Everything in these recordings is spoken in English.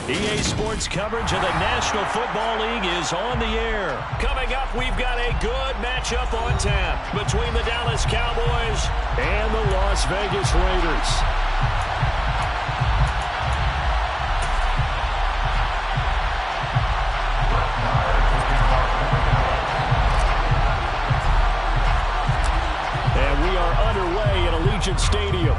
EA Sports coverage of the National Football League is on the air. Coming up, we've got a good matchup on tap between the Dallas Cowboys and the Las Vegas Raiders. And we are underway at Allegiant Stadium.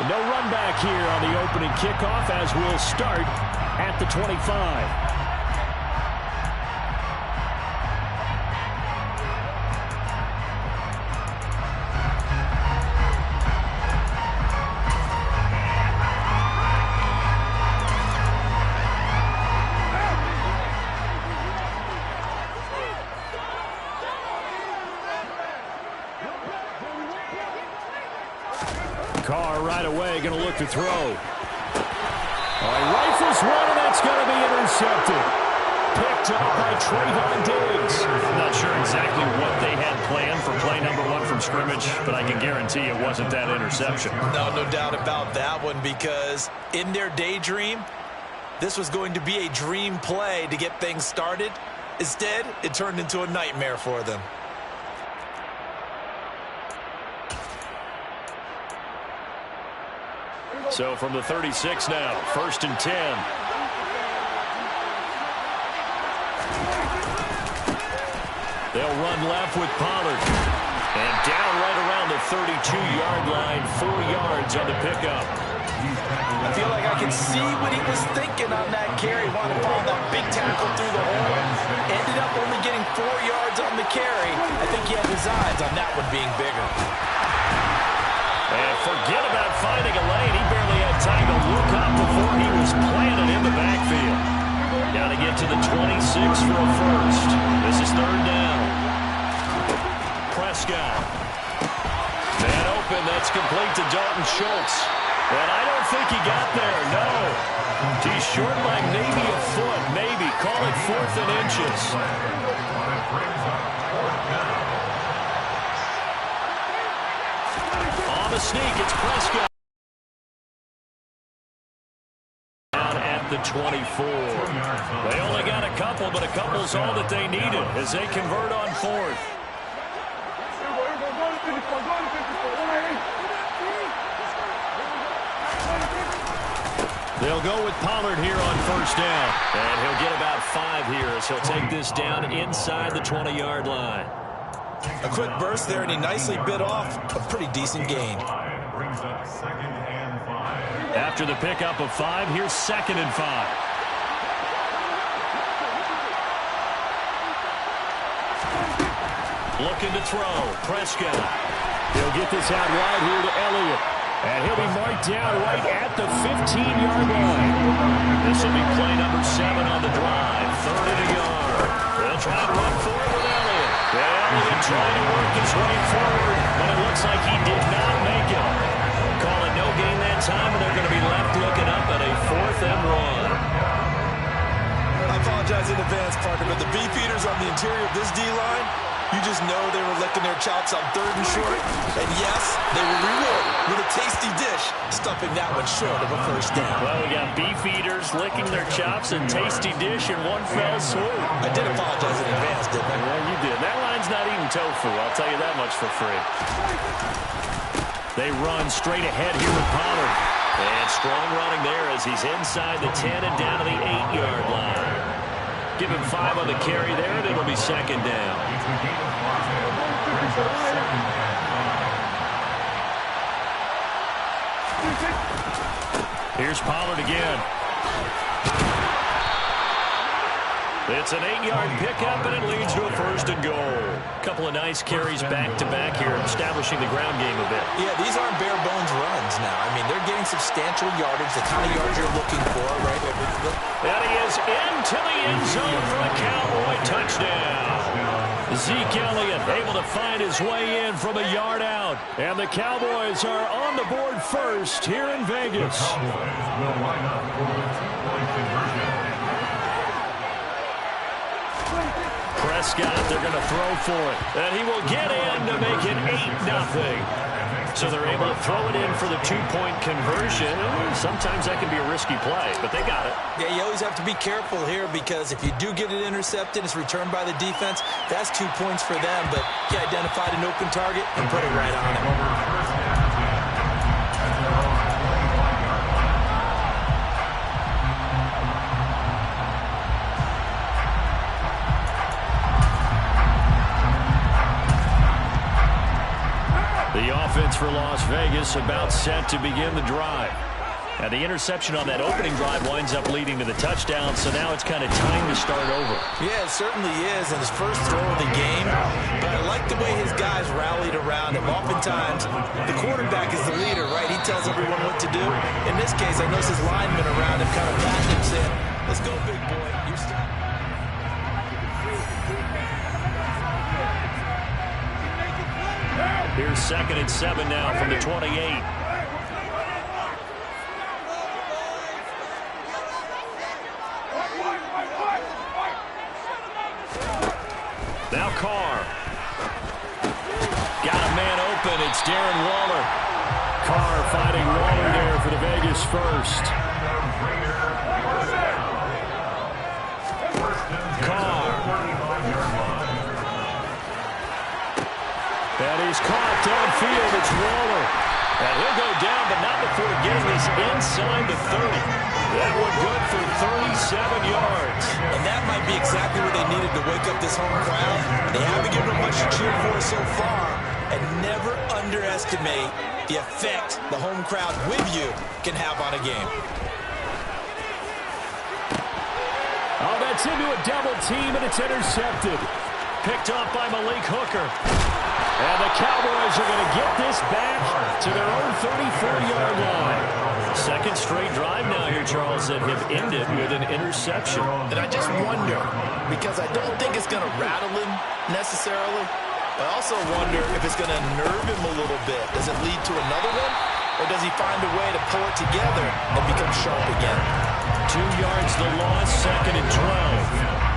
No run back here on the opening kickoff as we'll start at the 25. Carr right away going to look to throw. Rifles one, and that's going to be intercepted. Picked up by Trayvon Diggs. I'm not sure exactly what they had planned for play number one from scrimmage, but I can guarantee it wasn't that interception. No doubt about that one, because in their daydream, this was going to be a dream play to get things started. Instead, it turned into a nightmare for them. So from the 36 now, 1st and 10. They'll run left with Pollard. And down right around the 32-yard line, 4 yards on the pickup. I feel like I can see what he was thinking on that carry. Wanted to follow that big tackle through the hole. Ended up only getting 4 yards on the carry. I think he had his eyes on that one being bigger. And forget about finding a lane. He barely had time to look up before he was planted in the backfield. Got to get to the 26 for a first. This is 3rd down. Prescott. Man open. That's complete to Dalton Schultz. And I don't think he got there. No. He's short by maybe a foot. Maybe. Call it 4th and inches. On the sneak, it's Prescott. Down at the 24. They only got a couple, but a couple's all that they needed as they convert on 4th. They'll go with Pollard here on 1st down. And he'll get about 5 here as he'll take this down inside the 20-yard line. A quick burst there, and he nicely bit off a pretty decent gain. After the pickup of 5, here's 2nd and 5. Looking to throw. Prescott. He'll get this out wide here to Elliott. And he'll be marked down right at the 15-yard line. This will be play number 7 on the drive. 3rd and a yard. They'll try to run forward with Elliott. Elliott trying to work his way forward, but it looks like he did not make it. Call it no gain that time, and they're going to be left looking up at a 4th and 1. I apologize in advance, partner, but the beefeaters on the interior of this D-line, you just know they were licking their chops on 3rd and short. And yes, they were rewarded with a tasty dish, stuffing that one short of a 1st down. Well, we got beef eaters licking their chops and tasty dish in one fell swoop. I did apologize in advance, didn't I? Well, you did. That line's not eating tofu, I'll tell you that much for free. They run straight ahead here with Pollard. And strong running there as he's inside the 10 and down to the 8-yard line. Give him 5 on the carry there, and it'll be 2nd down. Here's Pollard again. It's an 8-yard pickup, and it leads to a 1st and goal. A couple of nice carries back-to-back here, establishing the ground game a bit. Yeah, these aren't bare-bones runs now. I mean, they're getting substantial yardage, the kind of yards you're looking for, right? And he is into the end zone for a Cowboy touchdown. Zeke Elliott able to find his way in from a yard out. And the Cowboys are on the board first here in Vegas. Prescott, they're going to throw for it. And he will get in to make it 8-0. So they're able to throw it in for the two-point conversion. Sometimes that can be a risky play, but they got it. Yeah, you always have to be careful here because if you do get it intercepted, it's returned by the defense. That's 2 points for them, but he identified an open target and put it right on him. The offense for Las Vegas about set to begin the drive. Now the interception on that opening drive winds up leading to the touchdown, so now it's kind of time to start over. Yeah, it certainly is, and his first throw of the game. But I like the way his guys rallied around him. Oftentimes, the quarterback is the leader, right? He tells everyone what to do. In this case, I noticed his linemen around him kind of patting him, saying, "Let's go, big boy. You're starting." Here's 2nd and 7 now from the 28. Now Carr. Got a man open. It's Darren Waller. Carr fighting Waller there for the Vegas first. Carr. And he's caught downfield. It's Waller. And he'll go down, but not before getting this inside the 30. That one good for 37 yards. And that might be exactly what they needed to wake up this home crowd. They haven't given them much to cheer for so far. And never underestimate the effect the home crowd with you can have on a game. Oh, that's into a double team, and it's intercepted. Picked off by Malik Hooker. And the Cowboys are going to get this back to their own 34-yard line. Second straight drive now here, Charles, that have ended with an interception. And I just wonder, because I don't think it's going to rattle him necessarily. I also wonder if it's going to nerve him a little bit. Does it lead to another one? Or does he find a way to pull it together and become sharp again? 2 yards the loss, 2nd and 12.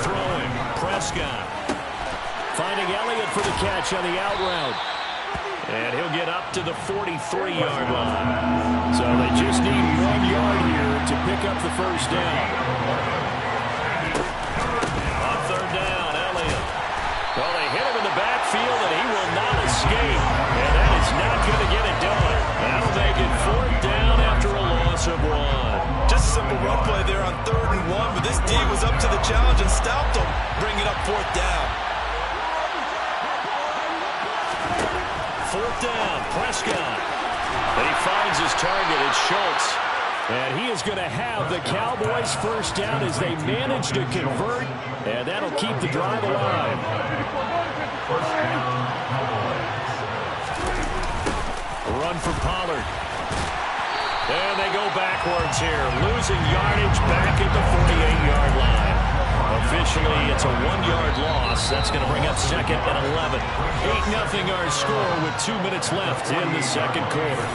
Throwing, Prescott. Finding Elliott for the catch on the out route. And he'll get up to the 43-yard line. So they just need 1 yard here to pick up the first down. On 3rd down, Elliott. Well, they hit him in the backfield, and he will not escape. And that is not going to get it done. That'll make it 4th down after a loss of 1. Just a simple run play there on 3rd and 1, but this D was up to the challenge and stopped him, bringing up 4th down. 4th down, Prescott. And he finds his target, it's Schultz. And he is going to have the Cowboys first down as they manage to convert, and that'll keep the drive alive. Run for Pollard. And they go backwards here, losing yardage back at the 48-yard line. Officially, it's a 1-yard loss. That's going to bring up 2nd and 11. 8-0 our score with 2 minutes left in the second quarter.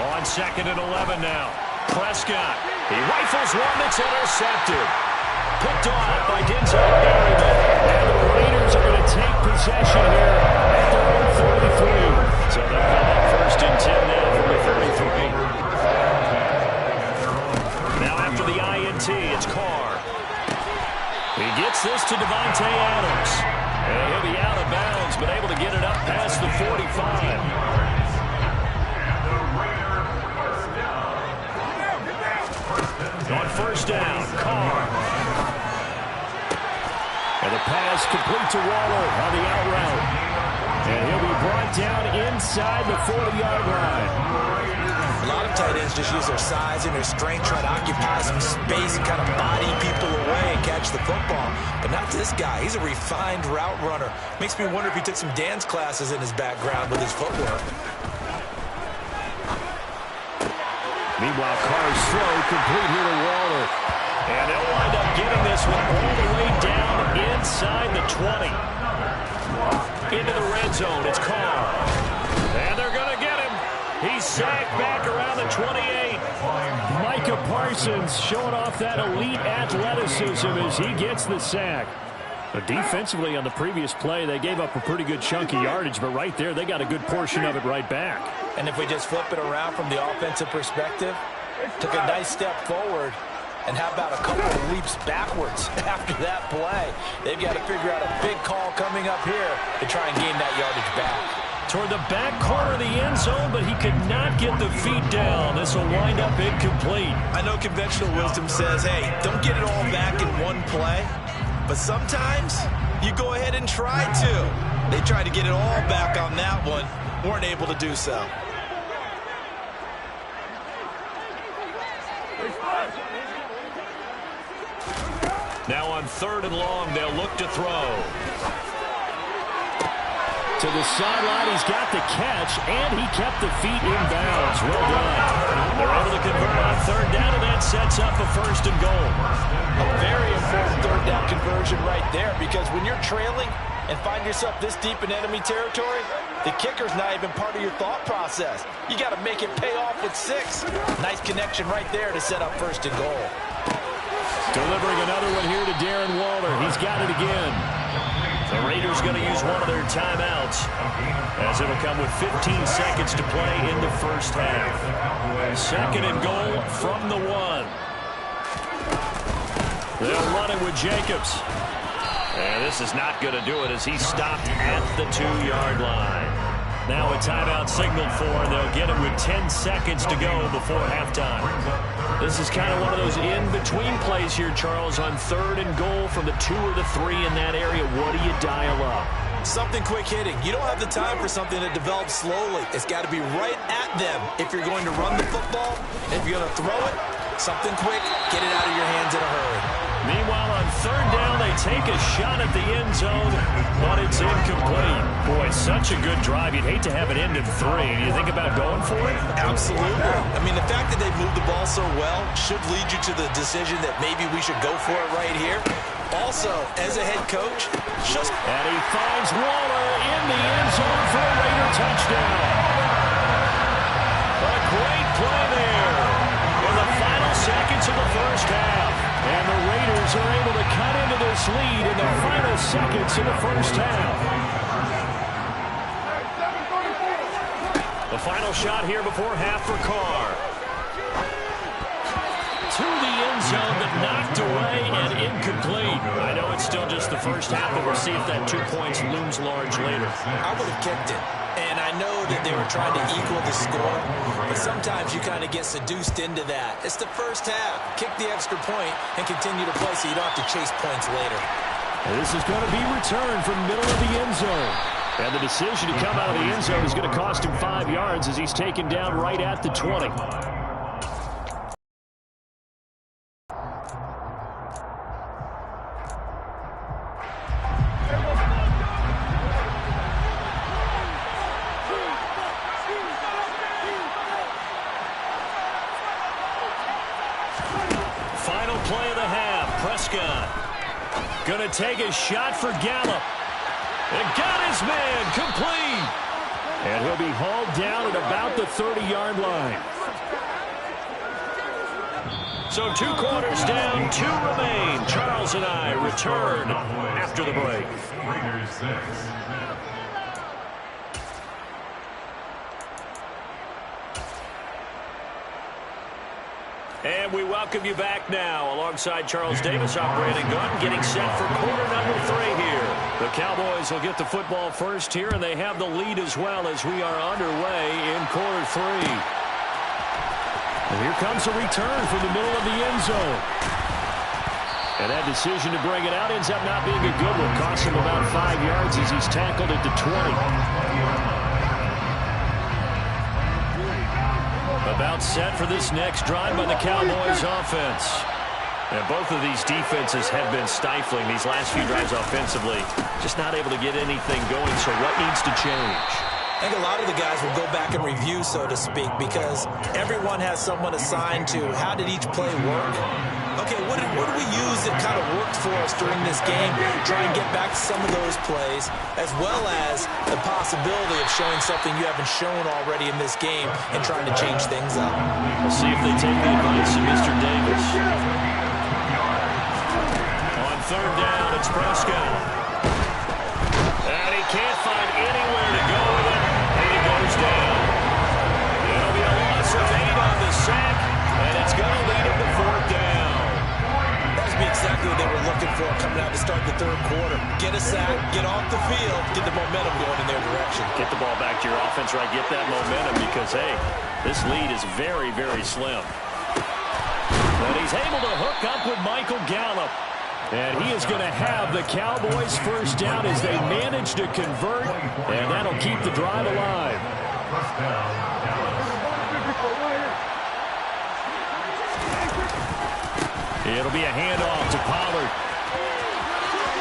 On 2nd and 11 now. Prescott. He rifles one that's intercepted. Picked off by Denzel Berryman. And the Raiders are going to take possession here at their own 43. So they'll come up 1st and 10 now from the 33. Now after the INT, it's Carr. He gets this to Devontae Adams. And he'll be out of bounds, but able to get it up past the 45. On 1st down, Carr. And the pass complete to Waller on the out route. And he'll be brought down inside the 40-yard line. A lot of tight ends just use their size and their strength, try to occupy some space and kind of body people away and catch the football. But not this guy. He's a refined route runner. Makes me wonder if he took some dance classes in his background with his footwork. Meanwhile, Carr's throw complete here to Waller. And they'll wind up getting this one all the way down inside the 20. Into the red zone, it's Carr. And they're going to get him. He's sacked back around the 28. Micah Parsons showing off that elite athleticism as he gets the sack. But defensively on the previous play, they gave up a pretty good chunk of yardage, but right there, they got a good portion of it right back. And if we just flip it around from the offensive perspective, took a nice step forward, and how about a couple of leaps backwards after that play? They've got to figure out a big call coming up here to try and gain that yardage back. Toward the back corner of the end zone, but he could not get the feet down. This will wind up incomplete. I know conventional wisdom says, hey, don't get it all back in one play. But sometimes you go ahead and try to. They tried to get it all back on that one. Weren't able to do so. Now on 3rd and long, they'll look to throw. To the sideline, he's got the catch, and he kept the feet in bounds. Well done. They're able to convert on 3rd down, and that sets up a 1st and goal. A very important 3rd down conversion right there, because when you're trailing and find yourself this deep in enemy territory, the kicker's not even part of your thought process. You got to make it pay off with 6. Nice connection right there to set up 1st and goal. Delivering another one here to Darren Waller. He's got it again. The Raiders going to use one of their timeouts, as it'll come with 15 seconds to play in the 1st half. 2nd and goal from the 1. They'll run it with Jacobs. And this is not going to do it as he's stopped at the 2-yard line. Now a timeout signaled for, and they'll get it with 10 seconds to go before halftime. This is kind of one of those in-between plays here, Charles, on 3rd and goal from the 2 or the 3 in that area. What do you dial up? Something quick hitting. You don't have the time for something that develops slowly. It's got to be right at them if you're going to run the football. If you're going to throw it, something quick, get it out of your hands in a hurry. Meanwhile, on 3rd down, they take a shot at the end zone, but it's incomplete. Boy, such a good drive. You'd hate to have it end in 3. Do you think about going for it? Absolutely. I mean, the fact that they've moved the ball so well should lead you to the decision that maybe we should go for it right here. Also, as a head coach, just... And he finds Waller in the end zone for a Raider touchdown. A great play there in the final seconds of the 1st half. And the Raiders are able to cut into this lead in the final seconds of the 1st half. The final shot here before half for Carr. To the end zone, but knocked away and incomplete. I know it's still just the 1st half, but we'll see if that 2 points looms large later. I would have kicked it. And I know that they were trying to equal the score, but sometimes you kind of get seduced into that. It's the 1st half. Kick the extra point and continue to play so you don't have to chase points later. And this is going to be returned from middle of the end zone. And the decision to come out of the end zone is going to cost him 5 yards as he's taken down right at the 20. Going to take a shot for Gallup. And got his man complete. And he'll be hauled down at about the 30-yard line. So 2 quarters down, 2 remain. Charles and I return after the break. And we welcome you back now alongside Charles Davis, I'm Brandon Gunn, getting set for quarter number 3 here. The Cowboys will get the football first here, and they have the lead as well as we are underway in quarter 3. And here comes a return from the middle of the end zone. And that decision to bring it out ends up not being a good one. Costs him about 5 yards as he's tackled at the 20. About set for this next drive by the Cowboys offense. And both of these defenses have been stifling these last few drives offensively. Just not able to get anything going, so what needs to change? I think a lot of the guys will go back and review, so to speak, because everyone has someone assigned to how did each play work. Okay, what did we use that kind of worked for us during this game? Try and get back to some of those plays, as well as the possibility of showing something you haven't shown already in this game and trying to change things up. We'll see if they take the advice of Mr. Davis. On third down, it's Prescott. And he can't find anywhere to go with it. And he goes down. It'll be a loss of 8 on the sack, and it's going to lead him to fourth down. That's exactly what they were looking for coming out to start the third quarter. Get a sack, get off the field, get the momentum going in their direction. Get the ball back to your offense, right? Get that momentum because, hey, this lead is very, very slim. And he's able to hook up with Michael Gallup. And he is going to have the Cowboys first down as they manage to convert, and that'll keep the drive alive. It'll be a handoff to Pollard.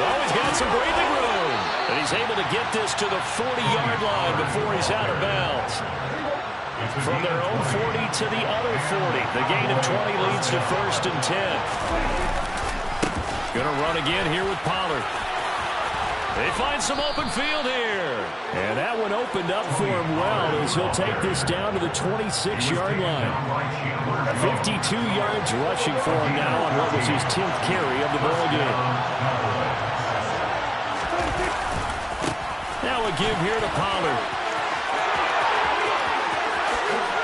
Oh, he's got some breathing room. And he's able to get this to the 40-yard line before he's out of bounds. From their own 40 to the other 40. The gain of 20 leads to first and 10. Going to run again here with Pollard. They find some open field here. And that one opened up for him well as he'll take this down to the 26-yard line. 52 yards rushing for him now on what was his 10th carry of the ball game. Now a give here to Pollard.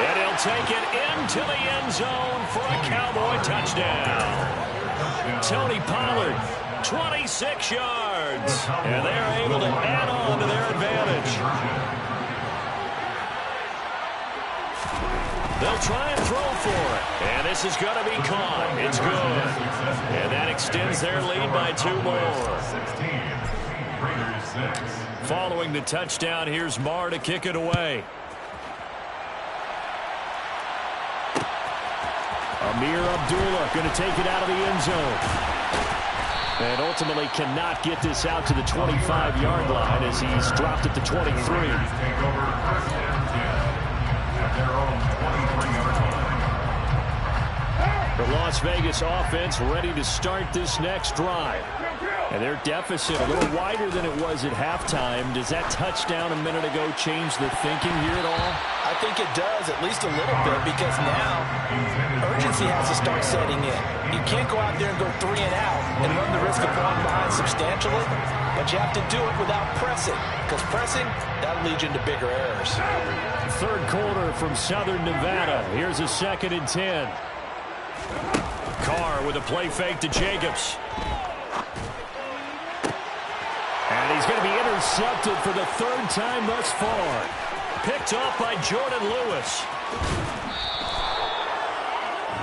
And he'll take it into the end zone for a Cowboy touchdown. Tony Pollard, 26 yards. And they're able to add on to their advantage. They'll try and throw for it. And this is going to be caught. It's good. And that extends their lead by 2 more. Following the touchdown, here's Marr to kick it away. Amir Abdullah going to take it out of the end zone. And ultimately cannot get this out to the 25-yard line as he's dropped at the 23. The Las Vegas offense ready to start this next drive. And their deficit a little wider than it was at halftime. Does that touchdown a minute ago change the thinking here at all? I think it does, at least a little bit, because now urgency has to start setting in. You can't go out there and go 3 and out and run the risk of falling behind substantially, but you have to do it without pressing, because pressing, that'll lead you into bigger errors. Third quarter from Southern Nevada. Here's a 2nd and 10. Carr with a play fake to Jacobs. And he's going to be intercepted for the 3rd time thus far. Picked off by Jordan Lewis.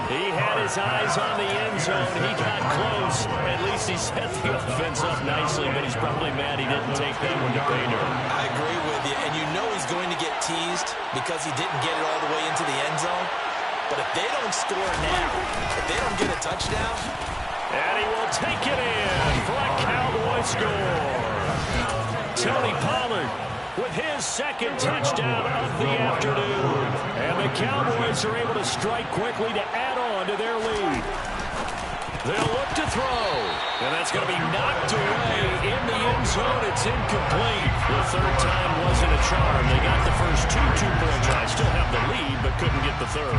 He had his eyes on the end zone. He got close. At least he set the offense up nicely, but he's probably mad he didn't take that one to pay dirt. I agree with you, and you know he's going to get teased because he didn't get it all the way into the end zone. But if they don't score now, if they don't get a touchdown, and he will take it in for a Cowboy score. Tony Pollard with his 2nd touchdown of the afternoon. And the Cowboys are able to strike quickly to add on to their lead. They'll look to throw. And that's going to be knocked away in the end zone. It's incomplete. The 3rd time wasn't a charm. They got the first 2 two-point tries. Still have the lead, but couldn't get the 3rd.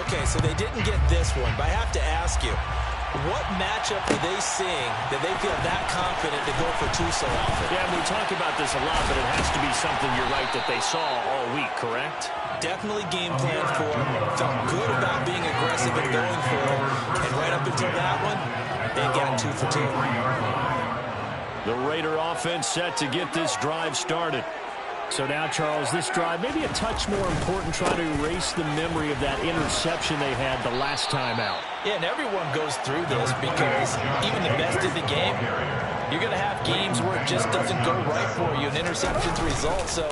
Okay, so they didn't get this one, but I have to ask you, what matchup are they seeing that they feel that confident to go for 2 so often? Yeah, we talk about this a lot, but it has to be something, you're right, that they saw all week, correct? Definitely game plan for them. Felt good about being aggressive and going for it. And right up until that one, they got 2 for 2. The Raider offense set to get this drive started. So now, Charles, this drive maybe a touch more important, trying to erase the memory of that interception they had the last time out. Yeah, and everyone goes through this because even the best in the game, you're going to have games where it just doesn't go right for you, and interceptions result. So,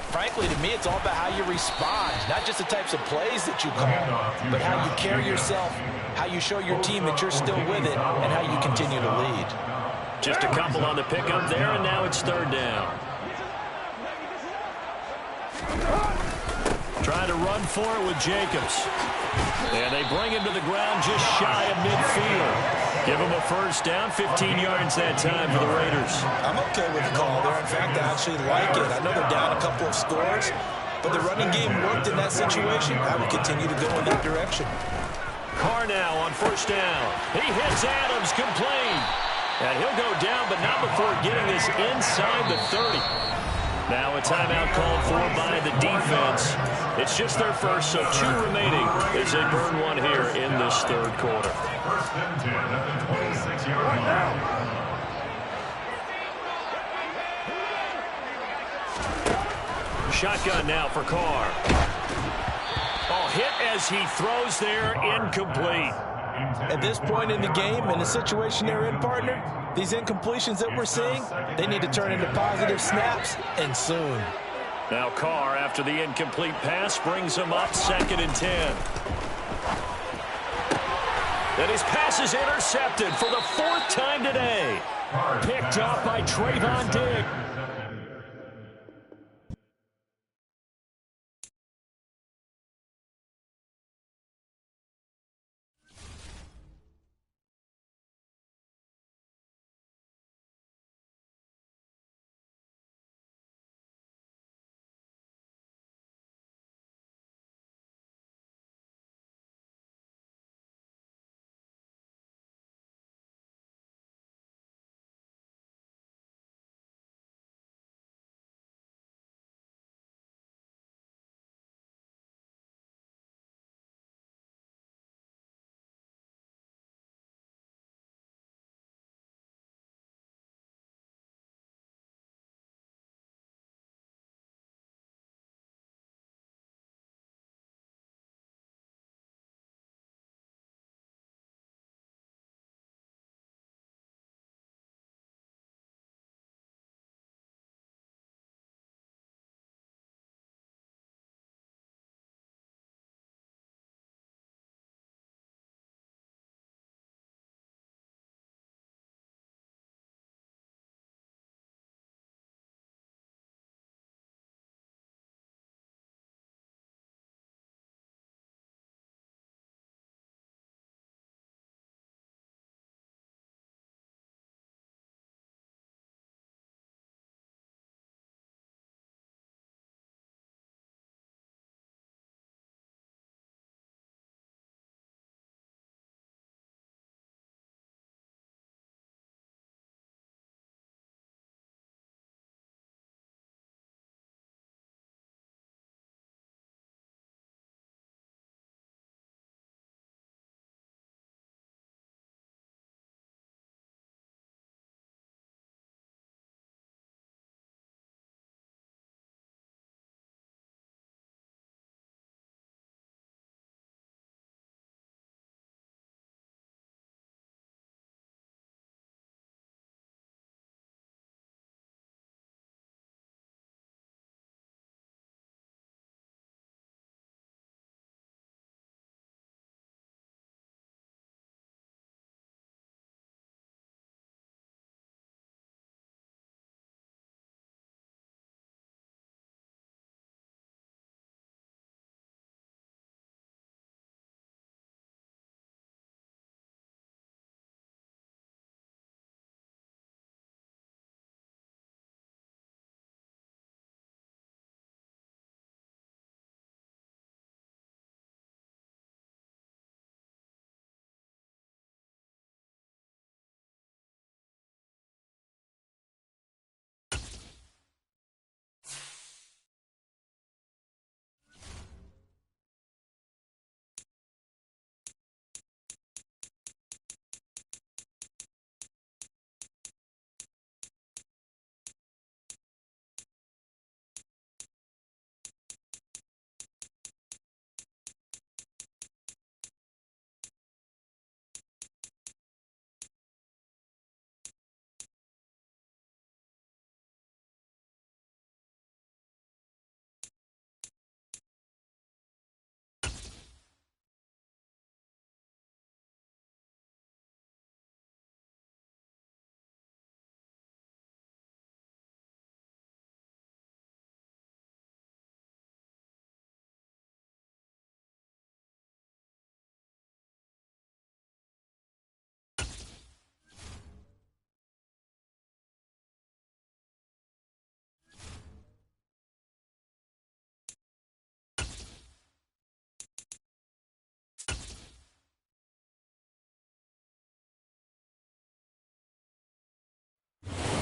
frankly, to me, it's all about how you respond, not just the types of plays that you call, but how you carry yourself, how you show your team that you're still with it, and how you continue to lead. Just a couple on the pickup there, and now it's 3rd down. Trying to run for it with Jacobs. And they bring him to the ground just shy of midfield. Give him a first down, 15 yards that time for the Raiders. I'm okay with the call there. In fact, I actually like it. I know they're down a couple of scores, but the running game worked in that situation. I would continue to go in that direction. Carr now on first down. He hits Adams, complete. And he'll go down, but not before getting this inside the 30. Now a timeout called for by the defense. It's just their first, so 2 remaining as they burn one here in this third quarter. First and 10 at the 26-yard line. Shotgun now for Carr. Oh, hit as he throws there, incomplete. At this point in the game, in the situation they're in, partner, these incompletions that we're seeing, they need to turn into positive snaps, and soon. Now Carr, after the incomplete pass, brings him up 2nd and 10. And his pass is intercepted for the 4th time today. Picked up by Trayvon Diggs.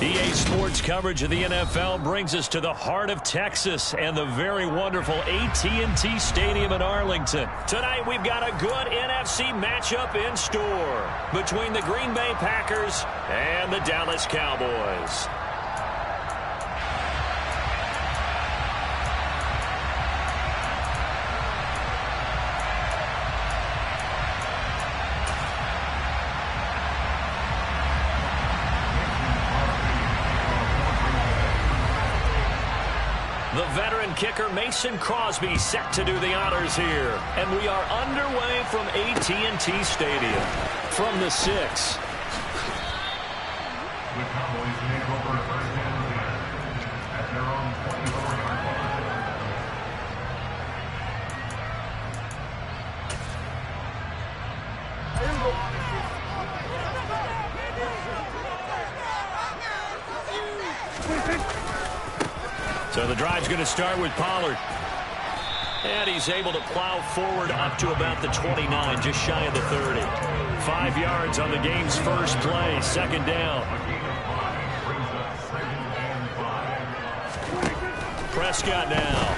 EA Sports coverage of the NFL brings us to the heart of Texas and the very wonderful AT&T Stadium in Arlington. Tonight we've got a good NFC matchup in store between the Green Bay Packers and the Dallas Cowboys. The veteran kicker Mason Crosby set to do the honors here. And we are underway from AT&T Stadium. From the 6. The Cowboys take over first and 10 at their own 24-yard line. So the drive's going to start with Pollard. And he's able to plow forward up to about the 29, just shy of the 30. 5 yards on the game's first play, second down. Prescott now.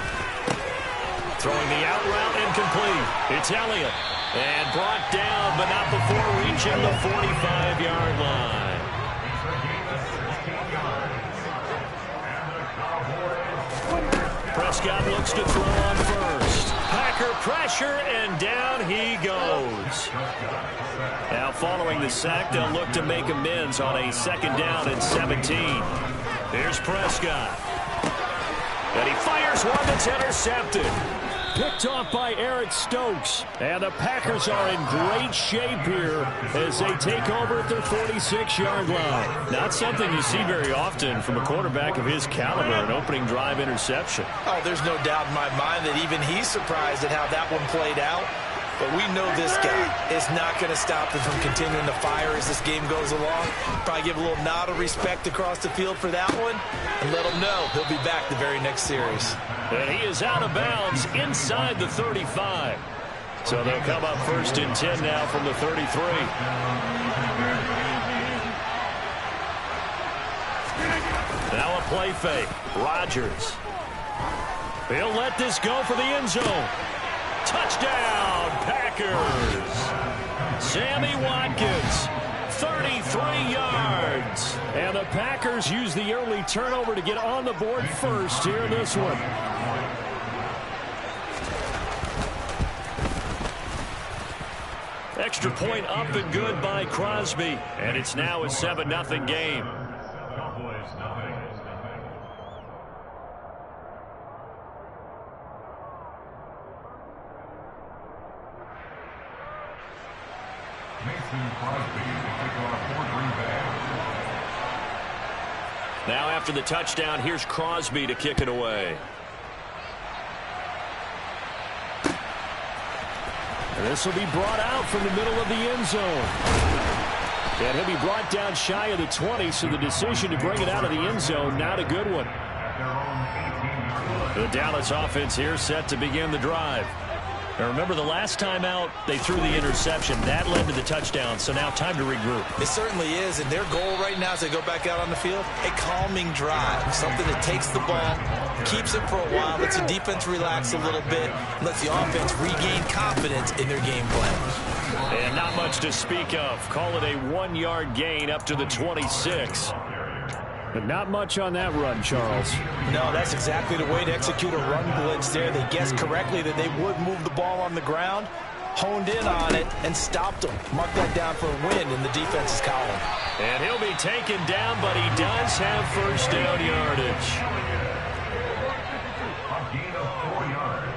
Throwing the out route incomplete. It's Elliott. And brought down, but not before reaching the 45-yard line. Prescott looks to throw on first. Packer pressure, and down he goes. Now following the sack, they'll look to make amends on a second down and 17. Here's Prescott. And he fires one that's intercepted. Picked off by Eric Stokes. And the Packers are in great shape here as they take over at their 46-yard line. Not something you see very often from a quarterback of his caliber, an opening drive interception. Oh, there's no doubt in my mind that even he's surprised at how that one played out. But we know this guy is not going to stop him from continuing to fire as this game goes along. Probably give a little nod of respect across the field for that one and let him know he'll be back the very next series. And he is out of bounds inside the 35. So they'll come up first and 10 now from the 33. Now a play fake. Rodgers. He'll let this go for the end zone. Touchdown, Packers. Sammy Watkins, 33 yards. And the Packers use the early turnover to get on the board first here in this one. Extra point up and good by Crosby. And it's now a 7-0 game. Cowboys nothing. Mason Crosby will take off for Green Bay. Now after the touchdown, here's Crosby to kick it away. And this will be brought out from the middle of the end zone. And he'll be brought down shy of the 20, so the decision to bring it out of the end zone, not a good one. The Dallas offense here set to begin the drive. Now remember, the last time out, they threw the interception. That led to the touchdown, so now time to regroup. It certainly is, and their goal right now as they go back out on the field, a calming drive, something that takes the ball, keeps it for a while, lets the defense relax a little bit, and lets the offense regain confidence in their game plan. And not much to speak of. Call it a 1-yard gain up to the 26. But not much on that run, Charles. No, that's exactly the way to execute a run blitz there. They guessed correctly that they would move the ball on the ground, honed in on it, and stopped them. Mark that down for a win in the defense's column. And he'll be taken down, but he does have first down yardage. A gain of 4 yards.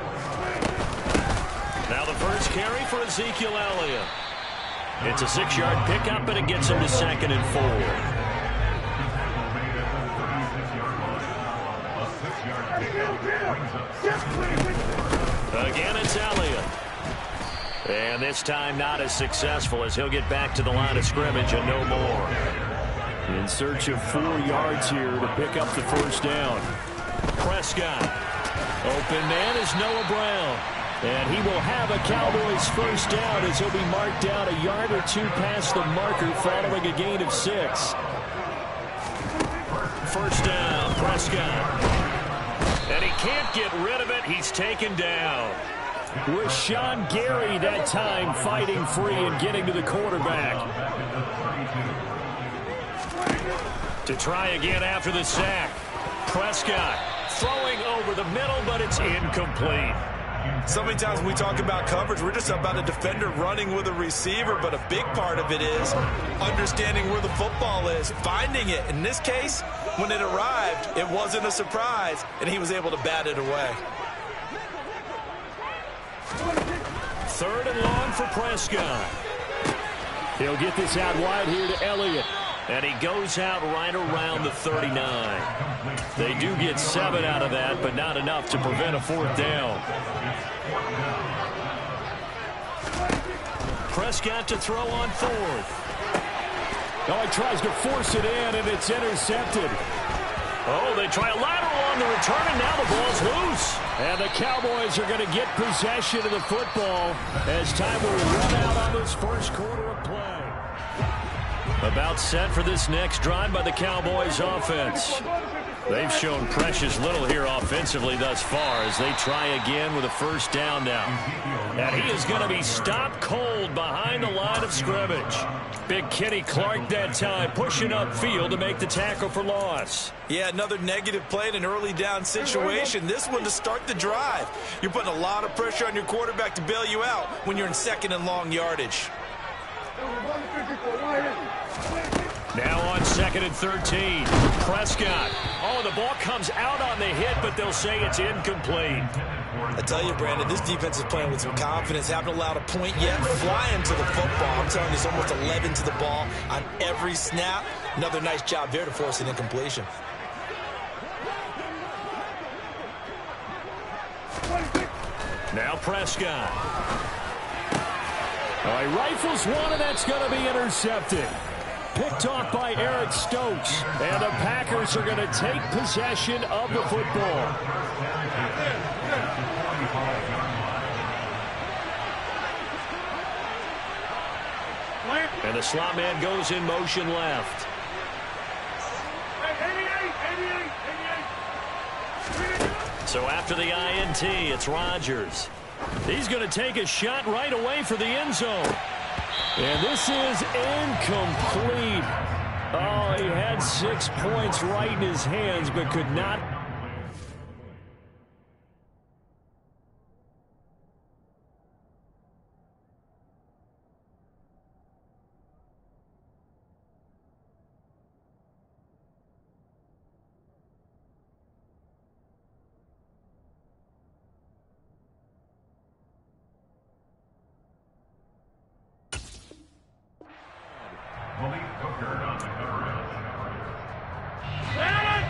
Now the first carry for Ezekiel Elliott. It's a 6-yard pickup, and it gets him to 2nd and 4. Again, it's Elliott. And this time not as successful as he'll get back to the line of scrimmage and no more. In search of 4 yards here to pick up the first down. Prescott. Open man is Noah Brown. And he will have a Cowboys first down as he'll be marked down a yard or two past the marker following a gain of 6. first down. Prescott. And he can't get rid of it. He's taken down. Rashawn Gary that time fighting free and getting to the quarterback. To try again after the sack. Prescott throwing over the middle, but it's incomplete. So many times when we talk about coverage, we're just about a defender running with a receiver, but a big part of it is understanding where the football is, finding it. In this case, when it arrived, it wasn't a surprise, and he was able to bat it away. Third and long for Prescott. He'll get this out wide here to Elliott. And he goes out right around the 39. They do get 7 out of that, but not enough to prevent a fourth down. Prescott to throw on fourth. Oh, he tries to force it in, and it's intercepted. Oh, they try a lateral on the return, and now the ball's loose. And the Cowboys are going to get possession of the football as time will run out on this first quarter of play. About set for this next drive by the Cowboys offense. They've shown precious little here offensively thus far as they try again with a first down now. And he is going to be stopped cold behind the line of scrimmage. Big Kenny Clark that time pushing upfield to make the tackle for loss. Yeah, another negative play in an early down situation. This one to start the drive. You're putting a lot of pressure on your quarterback to bail you out when you're in second and long yardage. Now on second and 13. Prescott. Oh, the ball comes out on the hit, but they'll say it's incomplete. I tell you, Brandon, this defense is playing with some confidence. Haven't allowed a point yet. Flying to the football. I'm telling you, it's almost 11 to the ball on every snap. Another nice job there to force an incompletion. Now Prescott. Oh, he rifles one, and that's going to be intercepted. Picked off by Eric Stokes. And the Packers are going to take possession of the football. And the slot man goes in motion left. So after the INT, it's Rodgers. He's going to take a shot right away for the end zone. And this is incomplete. Oh, he had 6 points right in his hands, but could not.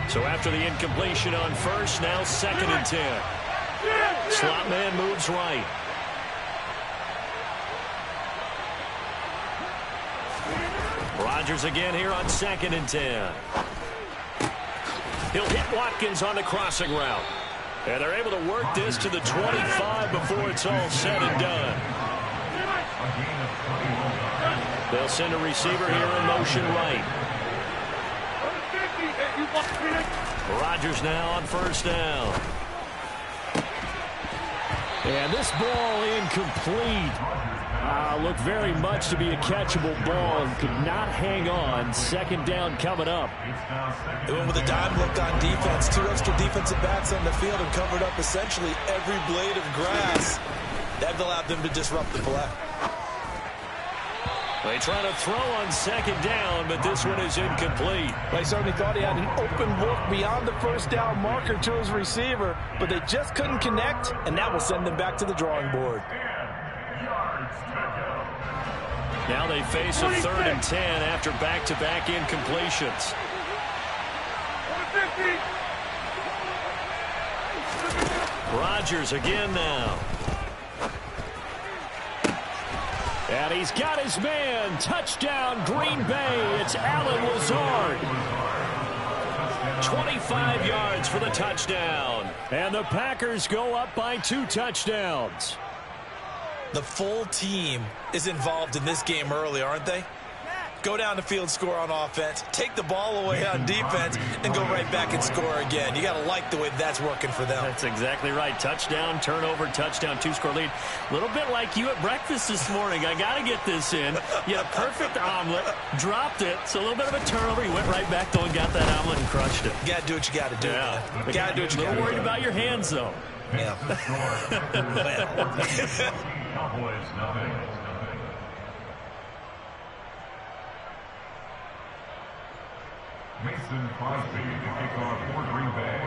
So after the incompletion on first, now second and 10. Slot man moves right. Rodgers again here on second and 10. He'll hit Watkins on the crossing route. And they're able to work this to the 25 before it's all said and done. They'll send a receiver here in motion right. Rodgers now on first down. And this ball incomplete. Looked very much to be a catchable ball and could not hang on. Second down coming up. They went with a dime look on defense. 2 extra defensive backs on the field and covered up essentially every blade of grass. That allowed them to disrupt the play. They try to throw on second down, but this one is incomplete. They certainly thought he had an open look beyond the first down marker to his receiver, but they just couldn't connect, and that will send them back to the drawing board. Now they face a third and 10 after back-to-back incompletions. Rodgers again now. And he's got his man. Touchdown, Green Bay. It's Allen Lazard. 25 yards for the touchdown. And the Packers go up by 2 touchdowns. The full team is involved in this game early, aren't they? Go down the field, score on offense, take the ball away on defense, and go right back and score again. You got to like the way that's working for them. That's exactly right. Touchdown, turnover, touchdown, 2-score lead. A little bit like you at breakfast this morning. I got to get this in. You had a perfect omelet, dropped it, so a little bit of a turnover. You went right back, though, and got that omelet and crushed it. You got to do what you got to do. Yeah. You got to do what you got to do. A little worried about your hands, though. Yeah. Cowboys, nothing. Mason Crosby to kick off for Green Bay.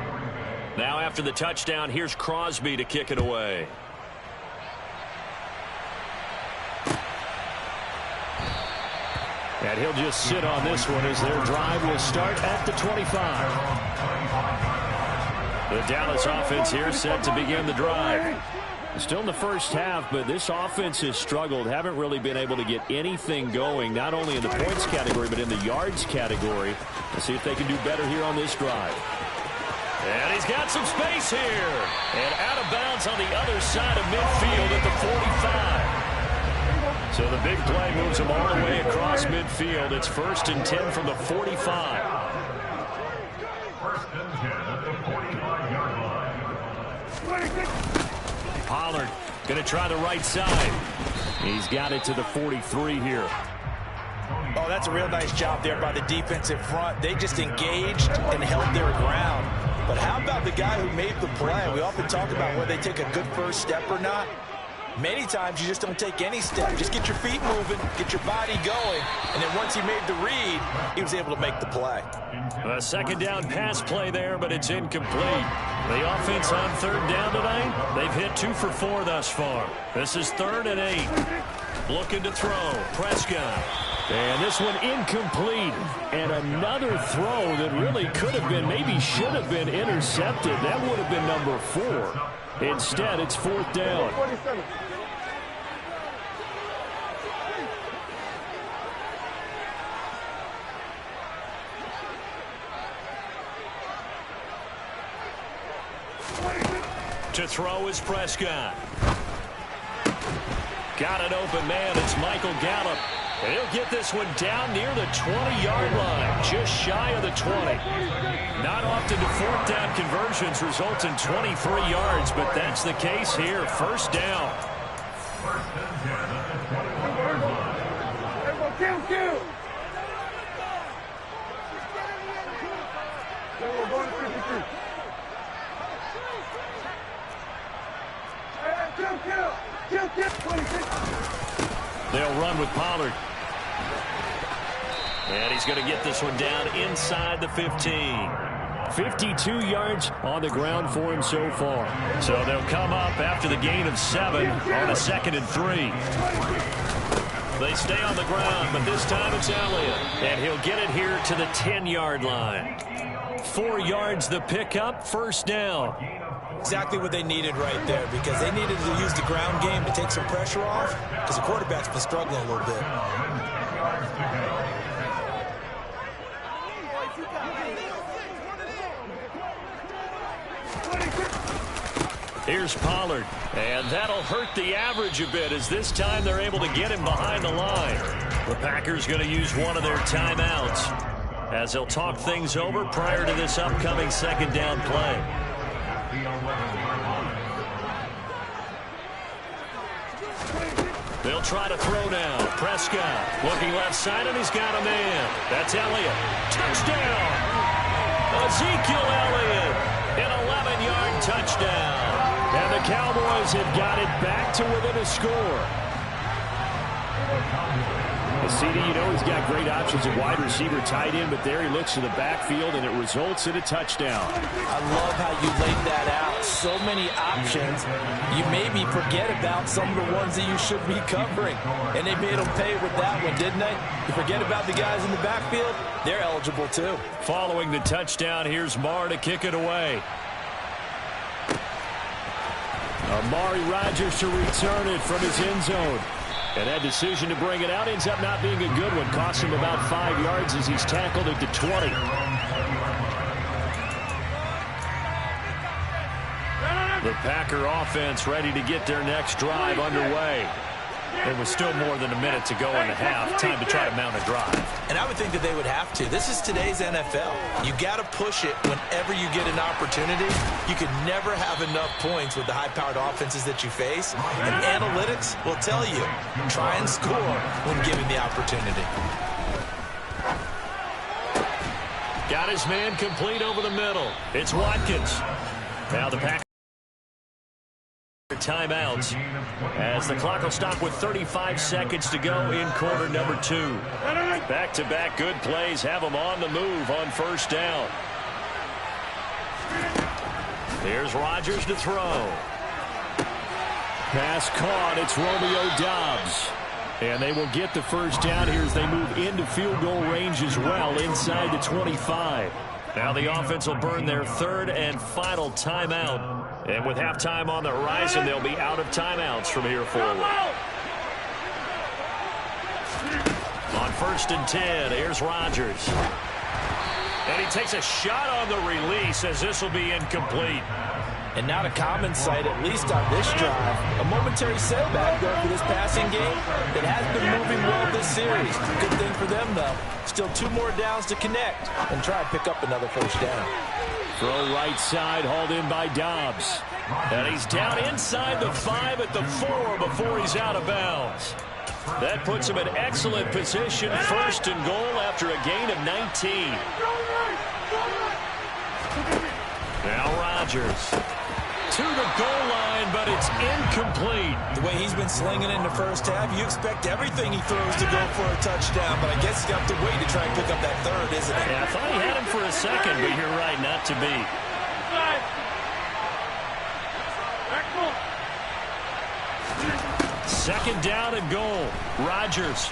Now after the touchdown, here's Crosby to kick it away. And he'll just sit on this one as their drive will start at the 25. The Dallas offense here set to begin the drive. Still in the first half, but this offense has struggled. Haven't really been able to get anything going, not only in the points category, but in the yards category. Let's see if they can do better here on this drive. And he's got some space here. And out of bounds on the other side of midfield at the 45. So the big play moves him all the way across midfield. It's 1st and 10 from the 45. 1st and 10 at the 45-yard line. Pollard going to try the right side. He's got it to the 43 here. Oh, that's a real nice job there by the defensive front. They just engaged and held their ground. But how about the guy who made the play? We often talk about whether they take a good first step or not. Many times you just don't take any step. Just get your feet moving, get your body going, and then once he made the read, he was able to make the play. A second down pass play there, but it's incomplete. The offense on 3rd down tonight, they've hit 2 for 4 thus far. This is 3rd and 8. Looking to throw. Prescott. And this one incomplete. And another throw that really could have been, maybe should have been intercepted. That would have been number 4. Instead, it's 4th down. To throw is Prescott. Got an open man. It's Michael Gallup. And he'll get this one down near the 20-yard line, just shy of the 20. Not often do 4th down conversions result in 23 yards, but that's the case here. 1st down. 1st and 10 at the 21-yard line. They'll run with Pollard. And he's going to get this one down inside the 15. 52 yards on the ground for him so far. So they'll come up after the gain of 7 on a 2nd and 3. They stay on the ground, but this time it's Elliott. And he'll get it here to the 10-yard line. 4 yards the pickup, 1st down. Exactly what they needed right there, because they needed to use the ground game to take some pressure off, because the quarterback's been struggling a little bit. Here's Pollard, and that'll hurt the average a bit, as this time they're able to get him behind the line. The Packers going to use one of their timeouts as they'll talk things over prior to this upcoming 2nd down play. They'll try to throw now. Prescott looking left side, and he's got a man. That's Elliott. Touchdown! Ezekiel Elliott, an 11-yard touchdown. And the Cowboys have got it back to within a score. CD, you know he's got great options at wide receiver, tight end, but there he looks to the backfield, and it results in a touchdown. I love how you laid that out. So many options. You maybe forget about some of the ones that you should be covering. And they made them pay with that one, didn't they? You forget about the guys in the backfield, they're eligible too. Following the touchdown, here's Marr to kick it away. Amari Rodgers to return it from his end zone. And that decision to bring it out ends up not being a good one. Costs him about 5 yards as he's tackled at the 20. The Packer offense ready to get their next drive underway. There was still more than a minute to go in the half. Time to try to mount a drive. And I would think that they would have to. This is today's NFL. You got to push it whenever you get an opportunity. You can never have enough points with the high-powered offenses that you face. And analytics will tell you, try and score when given the opportunity. Got his man complete over the middle. It's Watkins. Now the Packers timeouts as the clock will stop with 35 seconds to go in quarter number 2. Back-to-back good plays have them on the move on first down. Here's Rodgers to throw. Pass caught. It's Romeo Doubs. And they will get the first down here as they move into field goal range as well inside the 25. Now the offense will burn their third and final timeout. And with halftime on the horizon, they'll be out of timeouts from here forward. On 1st and 10, here's Rodgers. And he takes a shot on the release as this will be incomplete. And not a common sight, at least on this drive. A momentary setback, though, for this passing game that has been moving well this series. Good thing for them, though. Still 2 more downs to connect and try and pick up another first down. Throw right side, hauled in by Doubs. And he's down inside the 5 at the 4 before he's out of bounds. That puts him in excellent position, 1st and goal after a gain of 19. Now Rodgers. To the goal line, but it's incomplete. The way he's been slinging in the first half, you expect everything he throws to go for a touchdown, but I guess he's got to wait to try and pick up that third, isn't it? Yeah, I thought he had him for a second, but you're right, not to be. Second down and goal. Rodgers.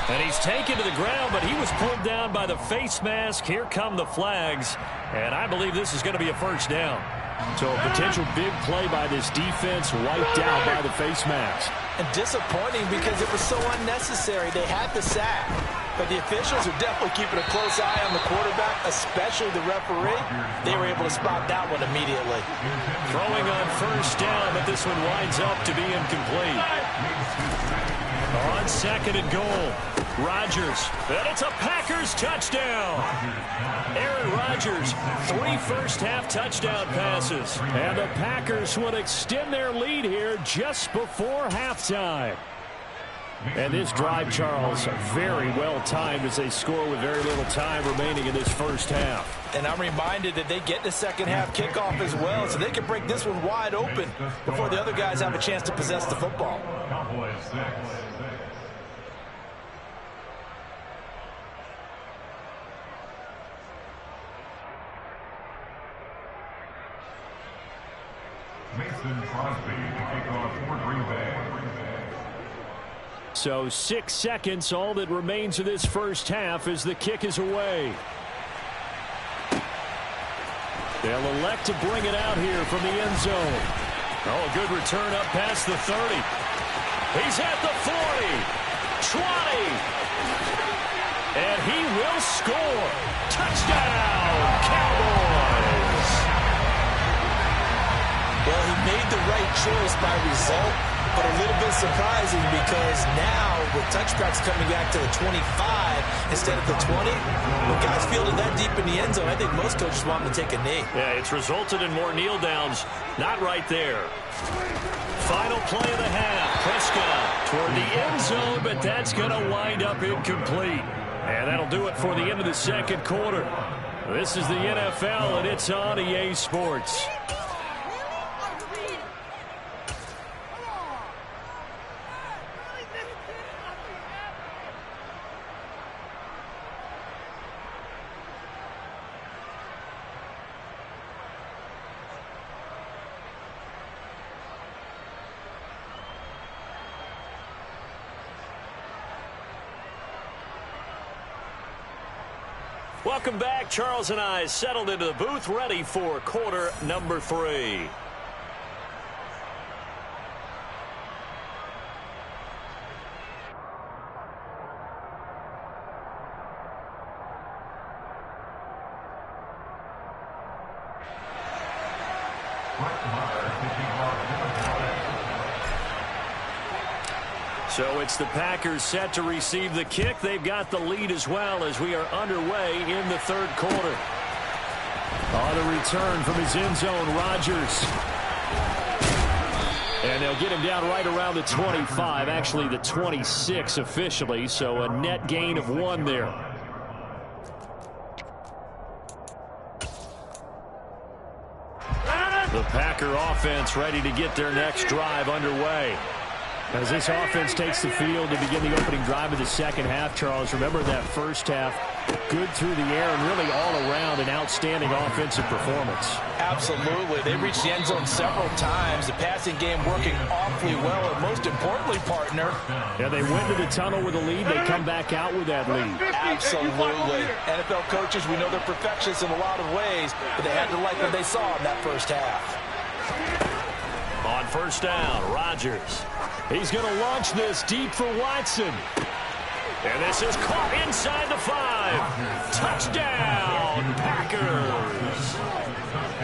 And he's taken to the ground, but he was pulled down by the face mask. Here come the flags. And I believe this is going to be a first down. So a potential big play by this defense wiped out by the face mask. And disappointing because it was so unnecessary. They had the sack. But the officials are definitely keeping a close eye on the quarterback, especially the referee. They were able to spot that one immediately. Throwing on first down, but this one winds up to be incomplete. On 2nd and goal, Rodgers. And it's a Packers touchdown. Aaron Rodgers, 3 first-half touchdown passes. And the Packers would extend their lead here just before halftime. And this drive, Charles, very well timed as they score with very little time remaining in this first half. And I'm reminded that they get the second half kickoff as well, so they can break this one wide open before the other guys have a chance to possess the football. Cowboys 6. Mason Crosby to kick off for Green Bay. So 6 seconds, all that remains of this first half as the kick is away. They'll elect to bring it out here from the end zone. Oh, a good return up past the 30. He's at the 40. 20. And he will score. Touchdown, Cowboys. Well, he made the right choice by result, but a little bit surprising because now with touchbacks coming back to the 25 instead of the 20, when guys fielded that deep in the end zone, I think most coaches want them to take a knee. Yeah, it's resulted in more kneel downs. Not right there. Final play of the half. Prescott toward the end zone, but that's going to wind up incomplete. And that'll do it for the end of the second quarter. This is the NFL, and it's on EA Sports. Welcome back. Charles and I settled into the booth, ready for quarter number 3. So it's the Packers set to receive the kick. They've got the lead as well as we are underway in the third quarter. On the return from his end zone, Rodgers. And they'll get him down right around the 25, actually the 26 officially, so a net gain of 1 there. The Packer offense ready to get their next drive underway. As this offense takes the field to begin the opening drive of the second half, Charles, remember that first half, good through the air and really all around an outstanding offensive performance. Absolutely. They reached the end zone several times. The passing game working awfully well, and most importantly, partner. Yeah, they went to the tunnel with a lead. They come back out with that lead. Absolutely. NFL coaches, we know they're perfectionists in a lot of ways, but they had to like what they saw in that first half. On first down, Rodgers. He's going to launch this deep for Watson. And this is caught inside the 5. Touchdown, Packers.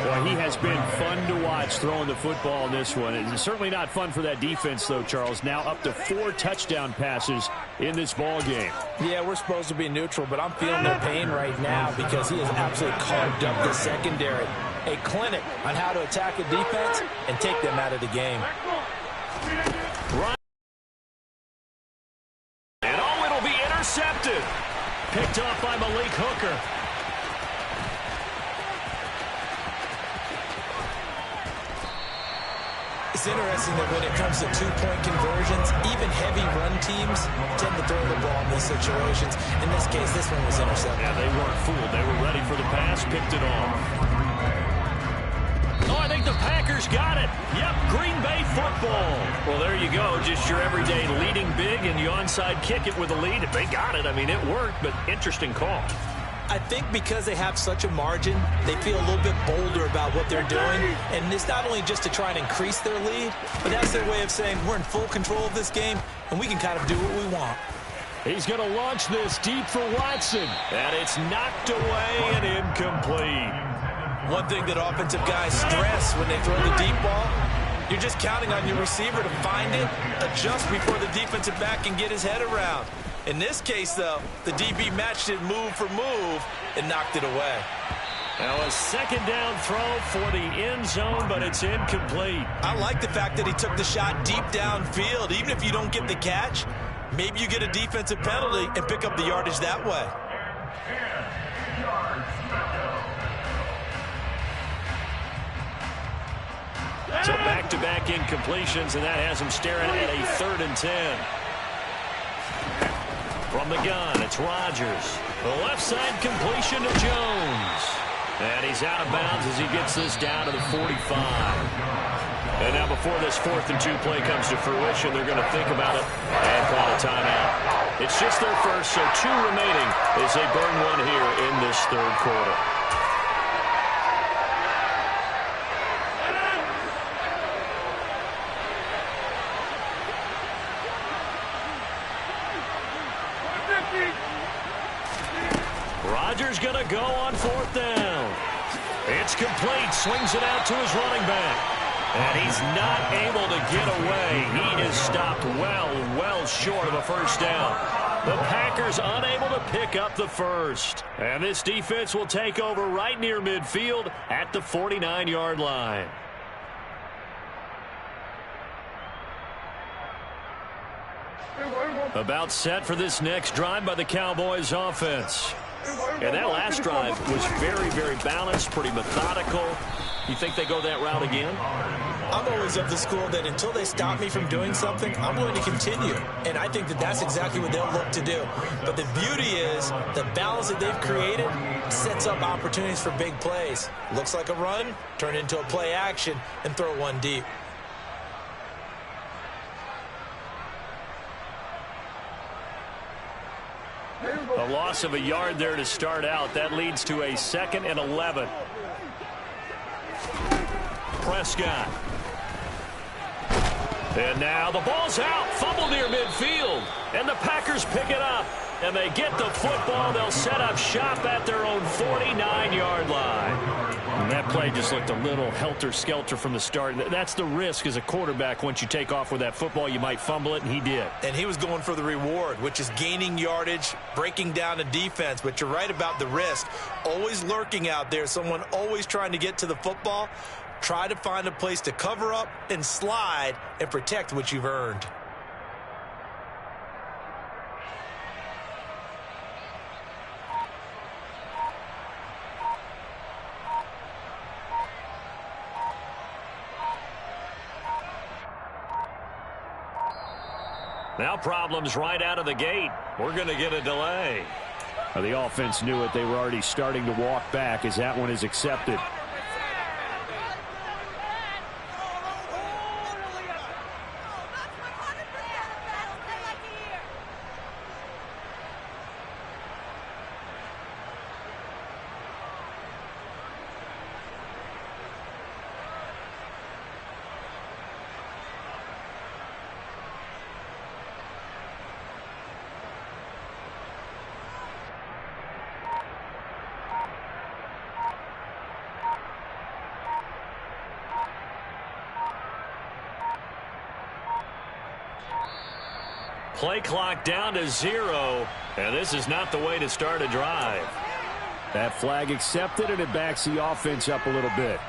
Boy, he has been fun to watch throwing the football in this one. It's certainly not fun for that defense, though, Charles. Now up to 4 touchdown passes in this ball game. Yeah, we're supposed to be neutral, but I'm feeling their pain right now because he has absolutely carved up the secondary. A clinic on how to attack a defense and take them out of the game. And oh, it'll be intercepted. Picked off by Malik Hooker. It's interesting that when it comes to two-point conversions, even heavy run teams tend to throw the ball in these situations. In this case, this one was intercepted. Yeah, they weren't fooled. They were ready for the pass, picked it off. Oh, I think the Packers got it. Yep, Green Bay football. Well, there you go. Just your everyday leading big, and you onside kick it with a lead. If they got it, I mean, it worked, but interesting call. I think because they have such a margin, they feel a little bit bolder about what they're doing. And it's not only just to try and increase their lead, but that's their way of saying we're in full control of this game, and we can kind of do what we want. He's going to launch this deep for Watson. And it's knocked away and incomplete. One thing that offensive guys stress when they throw the deep ball, you're just counting on your receiver to find it, adjust before the defensive back can get his head around. In this case, though, the DB matched it move for move and knocked it away. Now a second down throw for the end zone, but it's incomplete. I like the fact that he took the shot deep downfield. Even if you don't get the catch, maybe you get a defensive penalty and pick up the yardage that way. So back-to-back incompletions, and that has him staring at a 3rd and 10. From the gun, it's Rodgers. The left side completion to Jones. And he's out of bounds as he gets this down to the 45. And now before this 4th and 2 play comes to fruition, they're going to think about it and call a timeout. It's just their first, so 2 remaining as they burn one here in this third quarter. Rodgers going to go on 4th down. It's complete. Swings it out to his running back. And he's not able to get away. He is stopped well short of a first down. The Packers unable to pick up the first. And this defense will take over right near midfield at the 49-yard line. About set for this next drive by the Cowboys offense. And that last drive was very balanced, pretty methodical. You think they go that route again? I'm always of the school that until they stop me from doing something, I'm going to continue. And I think that that's exactly what they'll look to do. But the beauty is the balance that they've created sets up opportunities for big plays. Looks like a run, turn into a play action, and throw one deep. A loss of a yard there to start out. That leads to a 2nd and 11. Prescott. And now the ball's out. Fumble near midfield. And the Packers pick it up. And they get the football. They'll set up shop at their own 49-yard line. And that play just looked a little helter-skelter from the start. That's the risk as a quarterback. Once you take off with that football, you might fumble it, and he did. And he was going for the reward, which is gaining yardage, breaking down the defense. But you're right about the risk. Always lurking out there, someone always trying to get to the football. Try to find a place to cover up and slide and protect what you've earned. Now problems right out of the gate. We're going to get a delay. Well, the offense knew it. They were already starting to walk back as that one is accepted. Play clock down to 0, and this is not the way to start a drive. That flag accepted, and it backs the offense up a little bit.